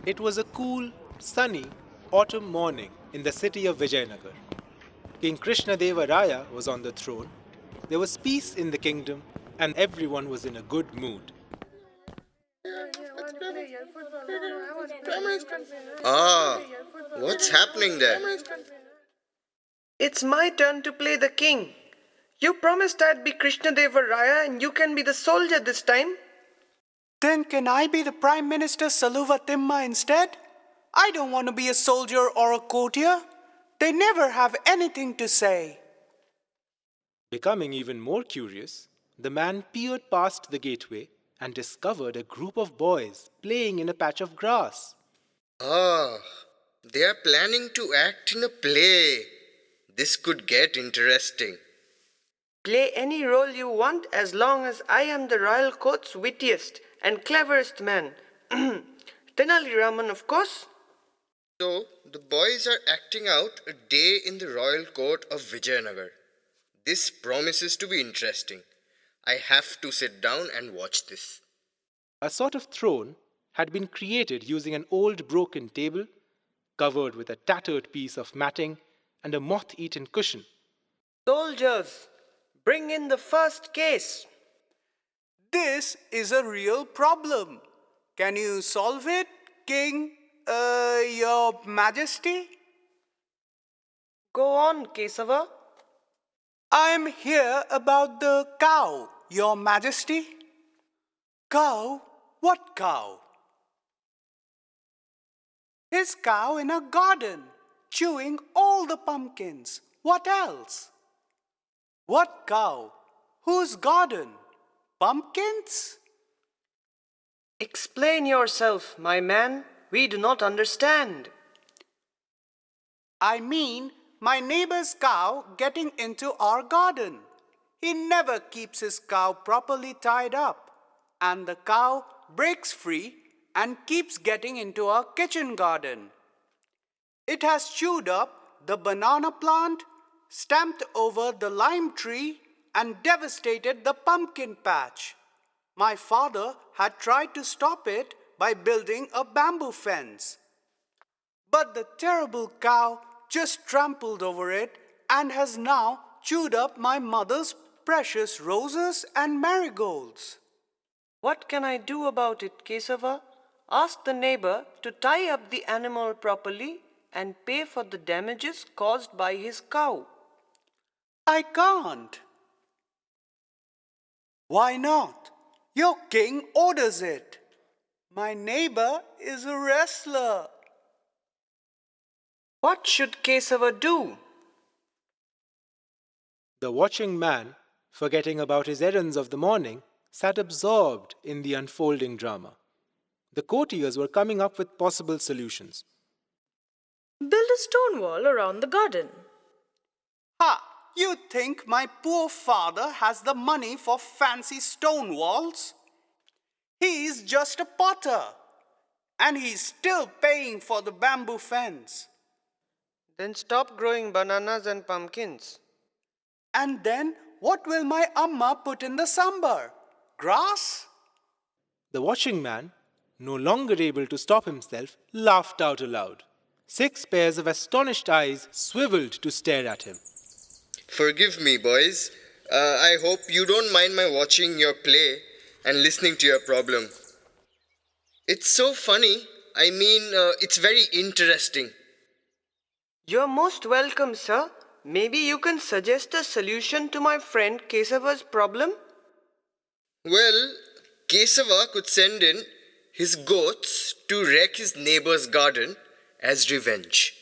It was a cool, sunny autumn morning in the city of Vijayanagar. King Krishnadeva Raya was on the throne. There was peace in the kingdom, and everyone was in a good mood. Ah, what's happening there? It's my turn to play the king. You promised I'd be Krishna Deva Raya and you can be the soldier this time. Then can I be the Prime Minister Saluvatimma instead? I don't want to be a soldier or a courtier. They never have anything to say. Becoming even more curious, the man peered past the gateway and discovered a group of boys playing in a patch of grass. Ah, they are planning to act in a play. This could get interesting. Play any role you want as long as I am the royal court's wittiest and cleverest man. Tenali Raman, of course. So, the boys are acting out a day in the royal court of Vijayanagar. This promises to be interesting. I have to sit down and watch this. A sort of throne had been created using an old broken table covered with a tattered piece of matting and a moth eaten cushion. Soldiers, bring in the first case. This is a real problem. Can you solve it, King, Your Majesty? Go on, Kesava. I'm here about the cow, Your Majesty. Cow? What cow? His cow in a garden, chewing all the pumpkins. What else? What cow? Whose garden? Pumpkins? Explain yourself, my man. We do not understand. I mean, my neighbor's cow getting into our garden. He never keeps his cow properly tied up, and the cow breaks free and keeps getting into our kitchen garden. It has chewed up the banana plant, stamped over the lime tree, and devastated the pumpkin patch. My father had tried to stop it by building a bamboo fence. But the terrible cow just trampled over it and has now chewed up my mother's precious roses and marigolds. What can I do about it, Kesava? Ask the neighbor to tie up the animal properly and pay for the damages caused by his cow. I can't. Why not? Your king orders it. My neighbor is a wrestler. What should Kesava do? The watching man, forgetting about his errands of the morning, sat absorbed in the unfolding drama. The courtiers were coming up with possible solutions. Build a stone wall around the garden. Ha! You think my poor father has the money for fancy stone walls? He's just a potter, and he's still paying for the bamboo fence. Then stop growing bananas and pumpkins. And then what will my amma put in the sambar? Grass? The watching man, no longer able to stop himself, laughed out aloud. 6 pairs of astonished eyes swiveled to stare at him. Forgive me, boys. I hope you don't mind my watching your play and listening to your problem. It's so funny. I mean, it's very interesting. You're most welcome, sir. Maybe you can suggest a solution to my friend Kesava's problem? Well, Kesava could send in his goats to wreck his neighbor's garden as revenge.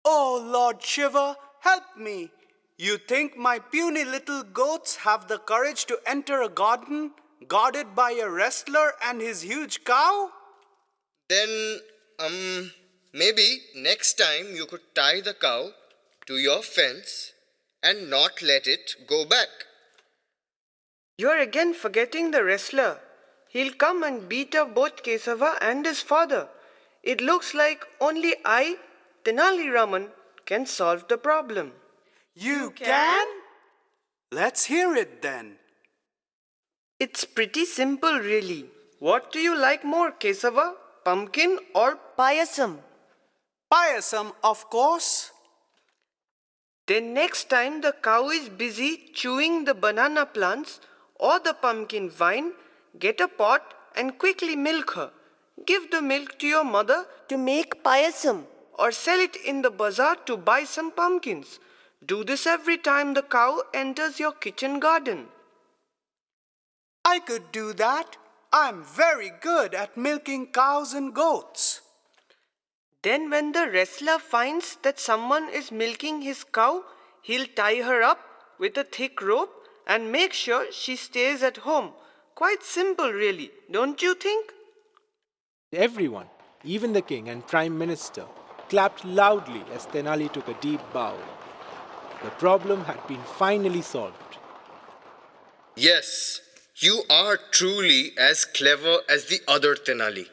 Oh, Lord Shiva, help me. You think my puny little goats have the courage to enter a garden guarded by a wrestler and his huge cow? Then, maybe next time you could tie the cow to your fence and not let it go back. You're again forgetting the wrestler. He'll come and beat up both Kesava and his father. It looks like only I, Tenali Raman, can solve the problem. You can? Let's hear it then. It's pretty simple, really. What do you like more, Kesava? pumpkin or payasam? Payasam, of course. Then next time the cow is busy chewing the banana plants or the pumpkin vine, get a pot and quickly milk her. Give the milk to your mother to make payasam or sell it in the bazaar to buy some pumpkins. Do this every time the cow enters your kitchen garden. I could do that. I'm very good at milking cows and goats. Then, when the wrestler finds that someone is milking his cow, he'll tie her up with a thick rope and make sure she stays at home. Quite simple, really, don't you think? Everyone, even the king and prime minister, clapped loudly as Tenali took a deep bow. The problem had been finally solved. Yes, you are truly as clever as the other Tenali.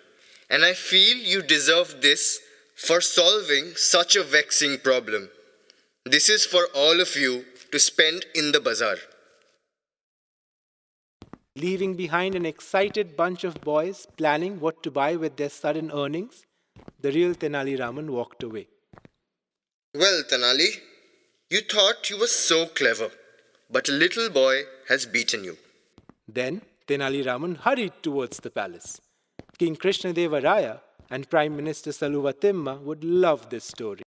And I feel you deserve this for solving such a vexing problem. This is for all of you to spend in the bazaar. Leaving behind an excited bunch of boys planning what to buy with their sudden earnings, the real Tenali Raman walked away. Well, Tenali, you thought you were so clever, but a little boy has beaten you. Then Tenali Raman hurried towards the palace. King Krishnadeva Raya and Prime Minister Saluvatimma would love this story.